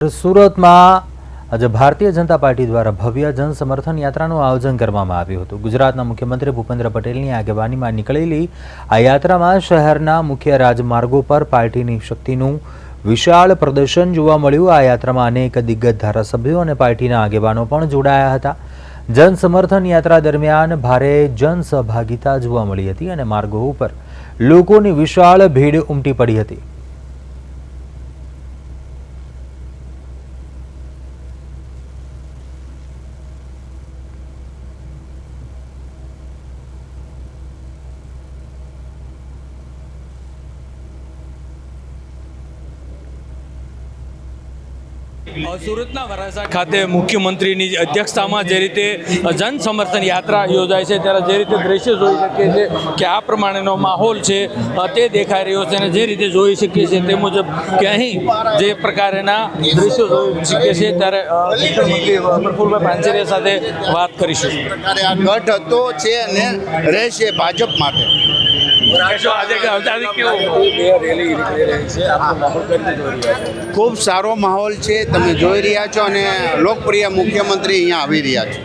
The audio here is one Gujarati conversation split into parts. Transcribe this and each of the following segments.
સુરતમાં આજે ભારતીય જનતા પાર્ટી દ્વારા ભવ્ય જન સમર્થન યાત્રાનું આયોજન કરવામાં આવ્યું હતું। ગુજરાતના મુખ્યમંત્રી ભૂપેન્દ્ર પટેલની આગેવાનીમાં નીકળેલી આ યાત્રામાં શહેરના મુખ્ય રાજમાર્ગો પર પાર્ટીની શક્તિનું વિશાળ પ્રદર્શન જોવા મળ્યું। આ યાત્રામાં અનેક દિગ્ગજ ધારાસભ્યો અને પાર્ટીના આગેવાનો પણ જોડાયા હતા। જન સમર્થન યાત્રા દરમિયાન ભારે જનસહભાગિતા જોવા મળી હતી અને માર્ગો ઉપર લોકોની વિશાળ ભીડ ઉમટી પડી હતી। સુરતના વરાછા ખાતે મુખ્યમંત્રીની અધ્યક્ષતામાં જે રીતે જન સમર્થન યાત્રા યોજાય છે ત્યારે જે રીતે દ્રશ્ય જોઈ શકીએ છીએ કે આ પ્રમાણેનો માહોલ છે તે દેખાઈ રહ્યો છે અને જે રીતે જોઈ શકીએ છીએ તે મુજબ કે અહીં જે પ્રકારના દ્રશ્યો જોઈ શકીએ છીએ ત્યારે શિક્ષણ મંત્રી પ્રફુલભાઈ પાનસેરિયા સાથે વાત કરીશું। આ ગઢ હતો છે અને રહેશે ભાજપ માટે। ખૂબ સારો માહોલ છે, તમે જોઈ રહ્યા છો અને લોકપ્રિય મુખ્યમંત્રી અહીંયા આવી રહ્યા છે।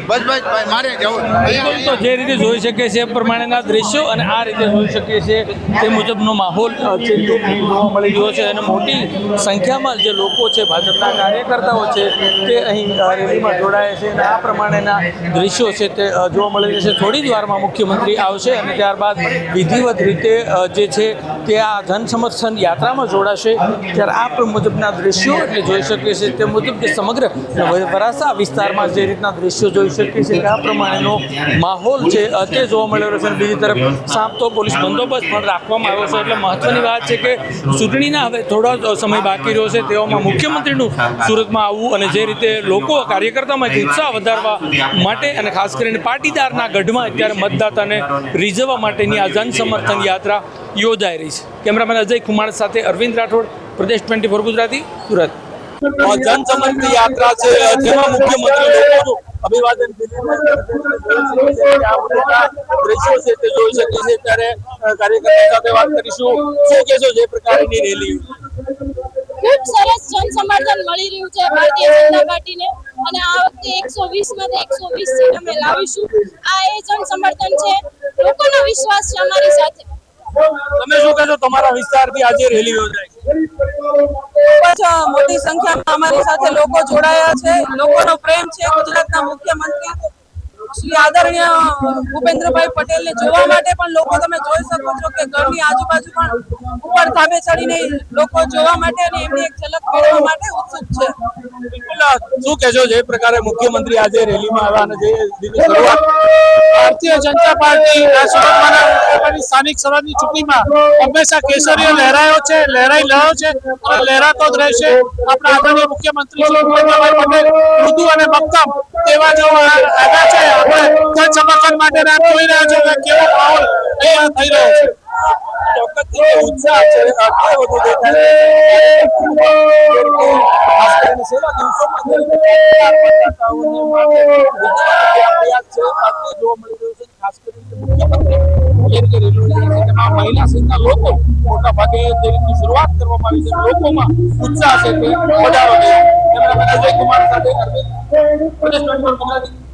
બસ ભાઈ મારે તો જે રીતે જોઈ શકીએ છીએ પ્રમાણેના દ્રશ્યો અને આ રીતે જોઈ શકીએ છીએ તે મુજબનો માહોલ જોવા મળી રહ્યો છે અને મોટી સંખ્યામાં જે લોકો છે ભાજપના કાર્યકર્તાઓ છે તે અહીં રેલીમાં જોડાયા છે અને આ પ્રમાણેના દ્રશ્યો છે તે જોવા મળી રહેશે। થોડી જ વારમાં મુખ્યમંત્રી આવશે અને ત્યારબાદ વિધિવત રીતે જે છે તે આ જન સમર્થન યાત્રામાં જોડાશે। ત્યારે આ મુજબના દ્રશ્યો એટલે જોઈ શકીએ છીએ તે મુજબ જે સમગ્ર વરાછા વિસ્તારમાં જે રીતના દ્રશ્યો જોઈ શકીએ છીએ કે આ પ્રમાણેનો માહોલ છે તે જોવા મળી રહ્યો છે। બીજી તરફ સાંપતો પોલીસ બંદોબસ્ત પણ રાખવામાં આવ્યો છે। એટલે મહત્વની વાત છે કે ચૂંટણીના હવે થોડો સમય બાકી રહ્યો છે તેવામાં મુખ્યમંત્રીનું સુરતમાં આવવું અને જે રીતે લોકો કાર્યકર્તામાં એક ઉત્સાહ વધારવા માટે અને ખાસ કરીને પાટીદારના ગઢમાં અત્યારે મતદાતાને રીઝવવા માટેની આ જન સમર્થન યાત્રા યોજાઈ રહી છે। કેમેરામેન અજય કુમાર સાથે અરવિંદ રાઠોડ, પ્રદેશ 24 ગુજરાતી, સુરત। જન સમર્થન યાત્રા છે જેમાં મુખ્યમંત્રી લોકોનું અભિવાદન દ્રશ્યો છે તે જોઈ શકીએ છીએ। ત્યારે કાર્યકર્તા સાથે વાત કરીશું। શું કહેશો જે પ્રકારની રેલી? ખૂબ સરસ જન સમર્થન મળી રહ્યું છે ભારતીય જનતા પાર્ટીને અને આ વખતે 120 માંથી 120 સીટ અમે લાવીશું। આ એ જન સમર્થન છે, લોકોનો વિશ્વાસ છે અમારી સાથે। તમે શું કહેશો, તમારા વિસ્તારથી આજે રેલી યોજાય છે? ખૂબ જ મોટી સંખ્યામાં અમારી સાથે લોકો જોડાયા છે। લોકોનો પ્રેમ છે ગુજરાતના મુખ્યમંત્રી શ્રી આદરણીય ભૂપેન્દ્રભાઈ પટેલને જોવા માટે પણ લોકો તમે જોઈ શકો છો કે ઘરની આજુબાજુ પણ ઉપર ધાબે ચડીને લોકો જોવા માટે અને એમની એક ઝલક મેળવવા માટે ઉત્સુક છે। બિલકુલ, શું કહેશો જે પ્રકારે મુખ્યમંત્રી આજે રેલીમાં આવ્યા અને જે રીતે શરૂઆત ભારતીય જનતા પાર્ટી સુરતમાં સ્થાનિક સ્વરાજની ચૂંટણીમાં હંમેશા કેસરીઓ લહેરાયો છે, લહેરાઈ રહ્યો છે અને લહેરાતો જ રહેશે। આપણા આદરણીય મુખ્યમંત્રી શ્રી ભૂપેન્દ્રભાઈ પટેલ મૃદુ અને મક્કમ તેવા જો આવ્યા છે। આપણે જન સમર્થન માટે જોઈ રહ્યા છો કે કેવો માહોલ અહીંયા થઈ રહ્યો છે। ઉત્સાહ છે વધુ દેખાય મહિલા સહિતના લોકો મોટા ભાગે જે રીતની શરૂઆત કરવામાં આવી છે લોકોમાં ઉત્સાહ છે તે વધારો થયો। કેમેરામેન અજય કુમાર સાથે અરવિંદ, પ્રદેશ 24 ગુજરાતી।